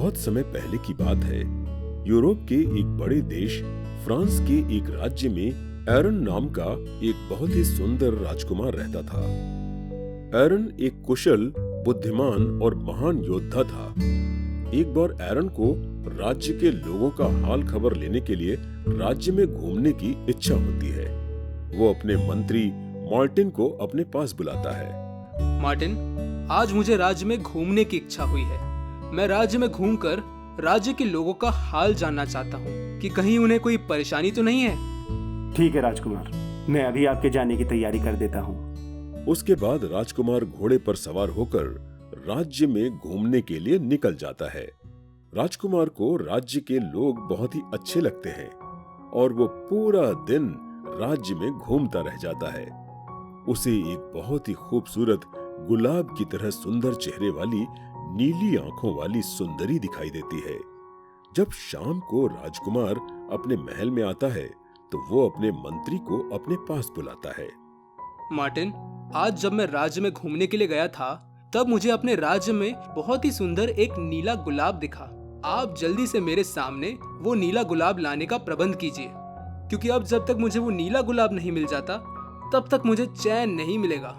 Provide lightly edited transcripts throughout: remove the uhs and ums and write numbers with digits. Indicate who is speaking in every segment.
Speaker 1: बहुत समय पहले की बात है। यूरोप के एक बड़े देश फ्रांस के एक राज्य में एरन नाम का एक बहुत ही सुंदर राजकुमार रहता था। एरन एक कुशल, बुद्धिमान और महान योद्धा था। एक बार एरन को राज्य के लोगों का हाल खबर लेने के लिए राज्य में घूमने की इच्छा होती है। वो अपने मंत्री मार्टिन को अपने पास बुलाता है।
Speaker 2: मार्टिन, आज मुझे राज्य में घूमने की इच्छा हुई है। मैं राज्य में घूमकर राज्य के लोगों का हाल जानना चाहता हूँ कि कहीं उन्हें कोई परेशानी तो नहीं है।
Speaker 3: ठीक है राजकुमार, मैं अभी आपके जाने की तैयारी कर देता हूँ।
Speaker 1: उसके बाद राजकुमार घोड़े पर सवार होकर राज्य में घूमने के लिए निकल जाता है। राजकुमार को राज्य के लोग बहुत ही अच्छे लगते हैं और वो पूरा दिन राज्य में घूमता रह जाता है। उसे एक बहुत ही खूबसूरत, गुलाब की तरह सुंदर चेहरे वाली, नीली आंखों वाली सुंदरी दिखाई देती है। जब शाम को राजकुमार अपने महल में आता है तो वो अपने मंत्री को अपने पास बुलाता है।
Speaker 2: मार्टिन, आज जब मैं राज्य में घूमने के लिए गया था तब मुझे अपने राज्य में बहुत ही सुंदर एक नीला गुलाब दिखा। आप जल्दी से मेरे सामने वो नीला गुलाब लाने का प्रबंध कीजिए, क्योंकि अब जब तक मुझे वो नीला गुलाब नहीं मिल जाता तब तक मुझे चैन नहीं मिलेगा।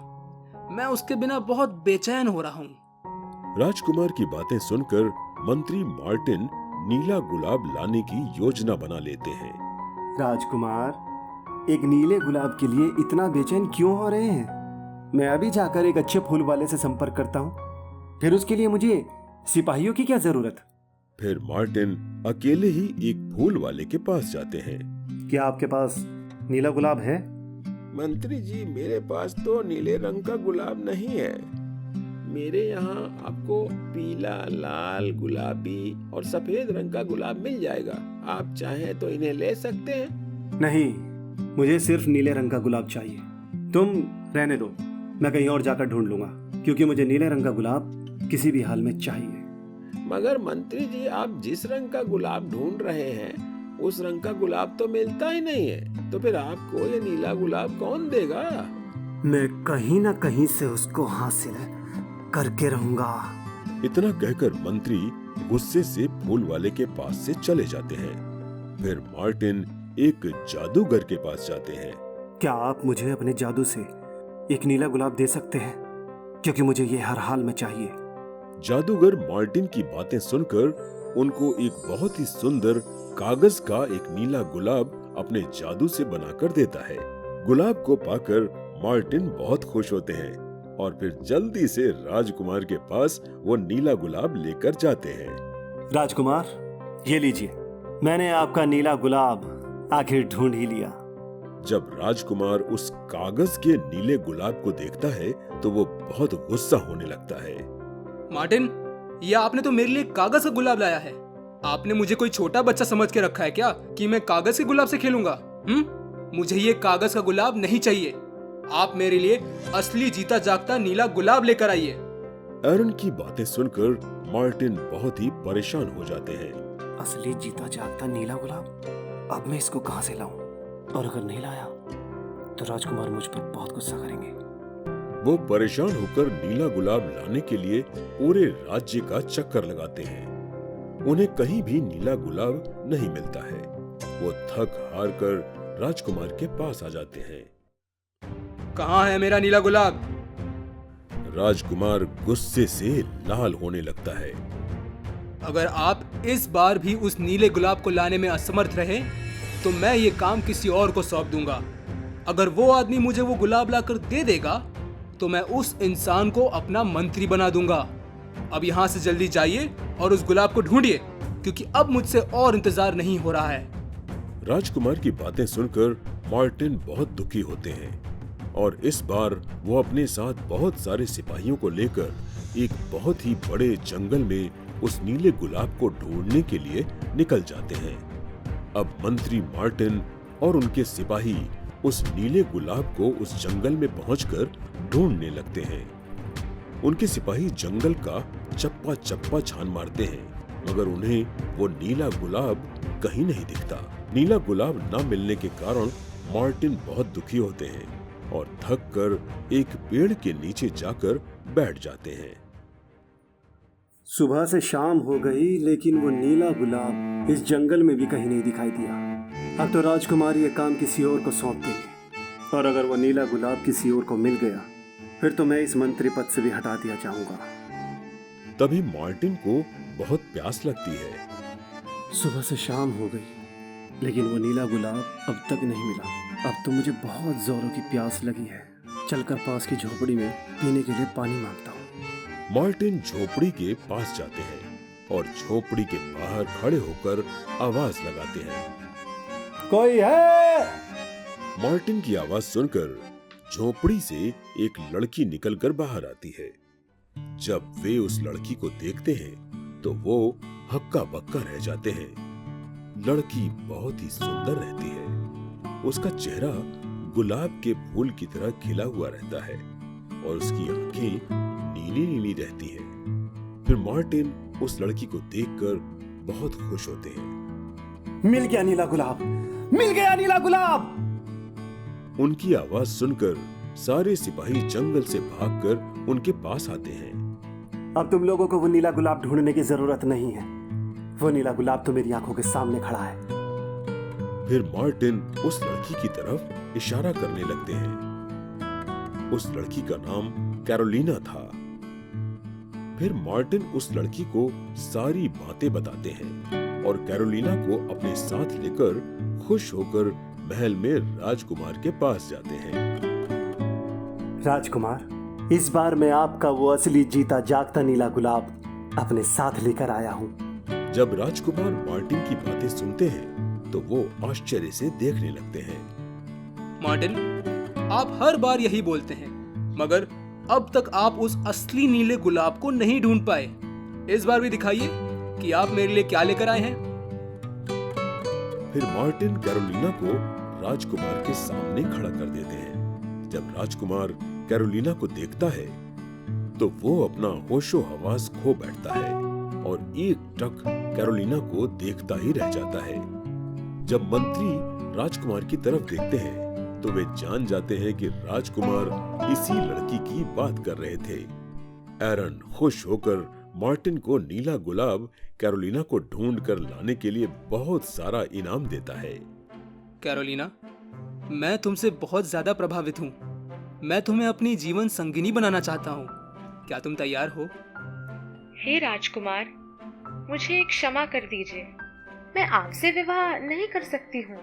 Speaker 2: मैं उसके बिना बहुत बेचैन हो रहा हूँ।
Speaker 1: राजकुमार की बातें सुनकर मंत्री मार्टिन नीला गुलाब लाने की योजना बना लेते हैं।
Speaker 3: राजकुमार, एक नीले गुलाब के लिए इतना बेचैन क्यों हो रहे हैं? मैं अभी जाकर एक अच्छे फूल वाले से संपर्क करता हूँ। फिर उसके लिए मुझे सिपाहियों की क्या जरूरत?
Speaker 1: फिर मार्टिन अकेले ही एक फूल वाले के पास जाते हैं।
Speaker 3: क्या आपके पास नीला गुलाब है?
Speaker 4: मंत्री जी, मेरे पास तो नीले रंग का गुलाब नहीं है। मेरे यहाँ आपको पीला, लाल, गुलाबी और सफेद रंग का गुलाब मिल जाएगा। आप चाहें तो इन्हें ले सकते हैं।
Speaker 3: नहीं, मुझे सिर्फ नीले रंग का गुलाब चाहिए। तुम रहने दो, मैं कहीं और जाकर ढूंढ लूंगा, क्योंकि मुझे नीले रंग का गुलाब किसी भी हाल में चाहिए।
Speaker 4: मगर मंत्री जी, आप जिस रंग का गुलाब ढूंढ रहे हैं उस रंग का गुलाब तो मिलता ही नहीं है, तो फिर आपको ये नीला गुलाब कौन देगा?
Speaker 3: मैं कहीं ना कहीं से उसको हासिल करके रहूंगा।
Speaker 1: इतना कहकर मंत्री गुस्से से फूल वाले के पास से चले जाते हैं। फिर मार्टिन एक जादूगर के पास जाते हैं।
Speaker 3: क्या आप मुझे अपने जादू से एक नीला गुलाब दे सकते हैं? क्योंकि मुझे ये हर हाल में चाहिए।
Speaker 1: जादूगर मार्टिन की बातें सुनकर उनको एक बहुत ही सुंदर कागज का एक नीला गुलाब अपने जादू से बनाकर देता है। गुलाब को पाकर मार्टिन बहुत खुश होते हैं और फिर जल्दी से राजकुमार के पास वो नीला गुलाब लेकर जाते हैं।
Speaker 3: राजकुमार, ये लीजिए, मैंने आपका नीला गुलाब आखिर ढूंढ ही लिया।
Speaker 1: जब राजकुमार उस कागज के नीले गुलाब को देखता है तो वो बहुत गुस्सा होने लगता है।
Speaker 2: मार्टिन, ये आपने तो मेरे लिए कागज का गुलाब लाया है। आपने मुझे कोई छोटा बच्चा समझ के रखा है क्या कि मैं कागज के गुलाब से खेलूंगा? मुझे ये कागज का गुलाब नहीं चाहिए। आप मेरे लिए असली जीता जागता नीला गुलाब लेकर आइए।
Speaker 1: एरन की बातें सुनकर मार्टिन बहुत ही परेशान हो जाते हैं।
Speaker 3: असली जीता जागता नीला गुलाब? अब मैं इसको कहां से लाऊं? और अगर नहीं लाया तो राजकुमार मुझ पर बहुत गुस्सा करेंगे।
Speaker 1: वो परेशान होकर नीला गुलाब लाने के लिए पूरे राज्य का चक्कर लगाते हैं। उन्हें कहीं भी नीला गुलाब नहीं मिलता है। वो थक हार कर राजकुमार के पास आ जाते हैं।
Speaker 2: कहाँ है मेरा नीला गुलाब?
Speaker 1: राजकुमार गुस्से से लाल होने लगता है।
Speaker 2: अगर आप इस बार भी उस नीले गुलाब को लाने में असमर्थ रहे तो मैं ये काम किसी और को सौंप दूंगा। अगर वो आदमी मुझे वो गुलाब लाकर दे देगा तो मैं उस इंसान को अपना मंत्री बना दूंगा। अब यहाँ से जल्दी जाइए और उस गुलाब को ढूंढिए, क्योंकि अब मुझसे और इंतजार नहीं हो रहा है।
Speaker 1: राजकुमार की बातें सुनकर मार्टिन बहुत दुखी होते हैं और इस बार वो अपने साथ बहुत सारे सिपाहियों को लेकर एक बहुत ही बड़े जंगल में उस नीले गुलाब को ढूंढने के लिए निकल जाते हैं। अब मंत्री मार्टिन और उनके सिपाही उस नीले गुलाब को उस जंगल में पहुंचकर ढूंढने लगते हैं। उनके सिपाही जंगल का चप्पा चप्पा छान मारते हैं, मगर उन्हें वो नीला गुलाब कहीं नहीं दिखता। नीला गुलाब न मिलने के कारण मार्टिन बहुत दुखी होते हैं और थक कर एक पेड़ के नीचे जाकर बैठ जाते हैं।
Speaker 3: सुबह से शाम हो गई, लेकिन वो नीला गुलाब इस जंगल में भी कहीं नहीं दिखाई दिया। अब तो राजकुमार ये काम किसी और को सौंप देंगे, और अगर वो नीला गुलाब किसी और को मिल गया फिर तो मैं इस मंत्री पद से भी हटा दिया जाऊंगा।
Speaker 1: तभी मार्टिन को बहुत प्यास लगती है।
Speaker 3: सुबह से शाम हो गई, लेकिन वो नीला गुलाब अब तक नहीं मिला। अब तो मुझे बहुत जोरों की प्यास लगी है। चलकर पास की झोपड़ी में पीने के लिए पानी मांगता हूँ।
Speaker 1: मार्टिन झोपड़ी के पास जाते हैं और झोपड़ी के बाहर खड़े होकर आवाज लगाते हैं।
Speaker 3: कोई है?
Speaker 1: मार्टिन की आवाज सुनकर झोपड़ी से एक लड़की निकलकर बाहर आती है। जब वे उस लड़की को देखते हैं तो वो हक्का बक्का रह जाते हैं। लड़की बहुत ही सुंदर रहती है। उसका चेहरा गुलाब के फूल की तरह खिला हुआ रहता है और उसकी आंखें नीली नीली रहती हैं। फिर मार्टिन उस लड़की को देखकर बहुत खुश होते हैं।
Speaker 3: मिल गया नीला गुलाब, मिल गया नीला गुलाब।
Speaker 1: उनकी आवाज सुनकर सारे सिपाही जंगल से भागकर उनके पास आते हैं।
Speaker 3: अब तुम लोगों को वो नीला गुलाब ढूंढने की जरूरत नहीं है। वो नीला गुलाब तो मेरी आंखों के सामने खड़ा है।
Speaker 1: फिर मार्टिन उस लड़की की तरफ इशारा करने लगते हैं। उस लड़की का नाम कैरोलिना था। फिर मार्टिन उस लड़की को सारी बातें बताते हैं और कैरोलिना को अपने साथ लेकर खुश होकर महल में राजकुमार के पास जाते हैं।
Speaker 3: राजकुमार, इस बार मैं आपका वो असली जीता जागता नीला गुलाब अपने साथ लेकर आया हूँ।
Speaker 1: जब राजकुमार मार्टिन की बातें सुनते हैं तो वो आश्चर्य से देखने लगते हैं।
Speaker 2: मार्टिन, आप हर बार यही बोलते हैं, मगर अब तक आप उस असली नीले गुलाब को नहीं ढूंढ पाए। इस बार भी दिखाइए कि आप मेरे लिए क्या लेकर आए हैं।
Speaker 1: फिर मार्टिन कैरोलिना को राजकुमार के सामने खड़ा कर देते हैं। जब राजकुमार कैरोलिना को देखता है तो वो अपना होशो हवास खो बैठता है और एक टक कैरोलिना को देखता ही रह जाता है। जब मंत्री राजकुमार की तरफ देखते हैं तो वे जान जाते हैं कि राजकुमार इसी लड़की की बात कर रहे थे। एरन खुश होकर मार्टिन को नीला गुलाब कैरोलिना को ढूंढ कर लाने के लिए बहुत सारा इनाम देता है।
Speaker 2: कैरोलिना, मैं तुमसे बहुत ज्यादा प्रभावित हूँ। मैं तुम्हें अपनी जीवन संगिनी बनाना चाहता हूँ। क्या तुम तैयार हो?
Speaker 5: हे राजकुमार, मुझे क्षमा कर दीजिए। मैं आपसे विवाह नहीं कर सकती हूँ।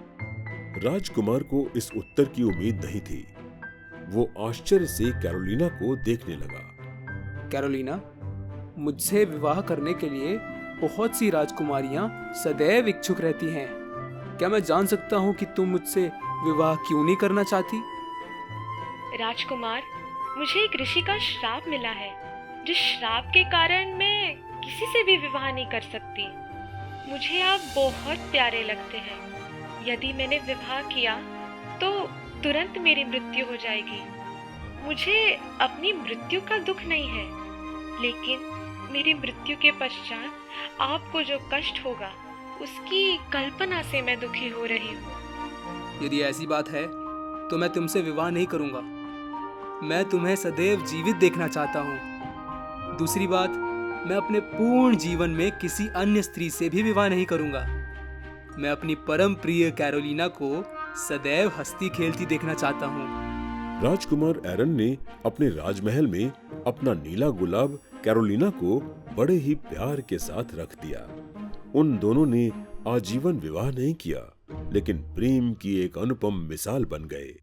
Speaker 1: राजकुमार को इस उत्तर की उम्मीद नहीं थी। वो आश्चर्य से कैरोलिना को देखने लगा।
Speaker 2: कैरोलिना, मुझसे विवाह करने के लिए बहुत सी राजकुमारियां सदैव इच्छुक रहती हैं। क्या मैं जान सकता हूँ कि तुम मुझसे विवाह क्यों नहीं करना चाहती?
Speaker 5: राजकुमार, मुझे एक ऋषि का श्राप मिला है, जिस श्राप के कारण मैं किसी से भी विवाह नहीं कर सकती। मुझे आप बहुत प्यारे लगते हैं। यदि मैंने विवाह किया तो तुरंत मेरी मृत्यु हो जाएगी। मुझे अपनी मृत्यु का दुख नहीं है, लेकिन मेरी मृत्यु के पश्चात आपको जो कष्ट होगा उसकी कल्पना से मैं दुखी हो रही हूँ।
Speaker 2: यदि ऐसी बात है तो मैं तुमसे विवाह नहीं करूँगा। मैं तुम्हें सदैव जीवित देखना चाहता हूँ। दूसरी बात, मैं अपने पूर्ण जीवन में किसी अन्य स्त्री से भी विवाह नहीं करूँगा। मैं अपनी परम प्रिय कैरोलिना को सदैव हंसती खेलती देखना चाहता हूँ।
Speaker 1: राजकुमार एरन ने अपने राजमहल में अपना नीला गुलाब कैरोलिना को बड़े ही प्यार के साथ रख दिया। उन दोनों ने आजीवन विवाह नहीं किया, लेकिन प्रेम की एक अनुपम मिसाल बन गए।